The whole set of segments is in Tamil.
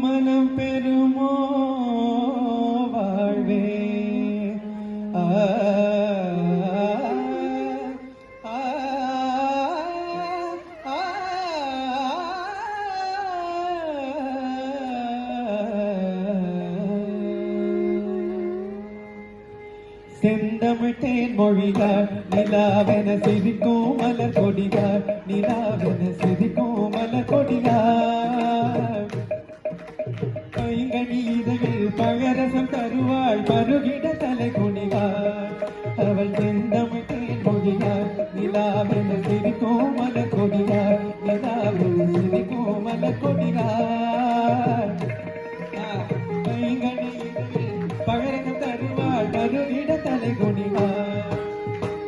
மனம் பெறுமோ வாழ்வே ஆ செந்தமிழ் தேன் மொழிகார் நிலாவென சிரிக்கும் மலர் கொடிகார் நிலாவென சிரிக்கும் மலர் கொடிகார் பைங்கனி இதழில் பழரசம் தருவாள் பருகிட தலை குனிகார் அவள் செந்தமிழ் தேன் மொழிகார் நிலாவென சிரிக்கும் மலர் கொடிகார் நிலாவென சிரிக்கும் மலர் கொடிகார் பைங்கனி இதழில் பழரசம் தருவாள் பருகிட தலை குனிகார்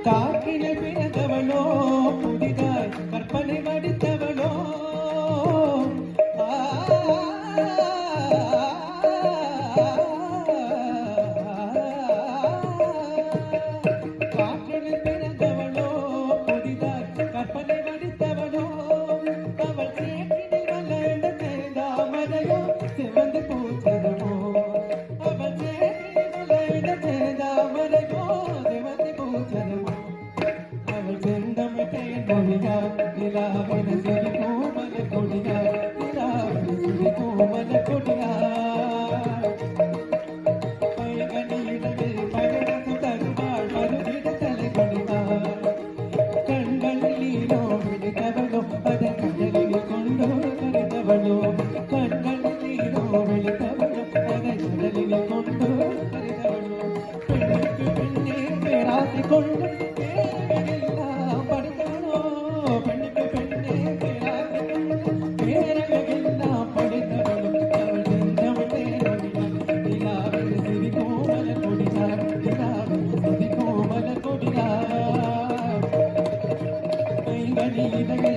காற்றினை பிறந்தவளோ புதிதாய் கற்பனை வடித்தவளோ காற்றினை பிறந்தவளோ புதிதாய் கற்பனை வடித்தவளோ அவள் சேற்றினில் வளர்ந்த தேதாமரையோ சிவந்து பூச்சதமோ அவள் சேற்றினில் வளர்ந்த தேதாமரையோ சிவந்து பூச்சதமோ அவள் செந்தமிழ் தேன் மொழிகார் நிலாவென சிரிக்கும் மலர் கொடிகார் நிலாவென சிரிக்கும் மலர் கொடிகார் பைங்கனி இதழில் பழரசம் தருவாள் மறுவிட தலை கொடிகார் கண்களில் நீலோ விழித்தவளோ அதை கடலில் கொண்டு கருதவளோ கண்களில் நீலோ விழித்தவளோ அதை கடலில் கொண்டு கருதவளோ பெண்ணுக்கு பெண்ணே பேராசை கொண்டு பேரெல்லாம் படித்தவளோ பெண்ணுக்கு பெண்ணே பேராசை கொண்டு பேரெல்லாம் படித்தவளோ அவள் செந்தமிழ் தேன் மொழிகார் நிலாவென சிரிக்கும் மலர் கொடிகார் நிலாவென சிரிக்கும் மலர் கொடிகார் பைங்கனி இதழில்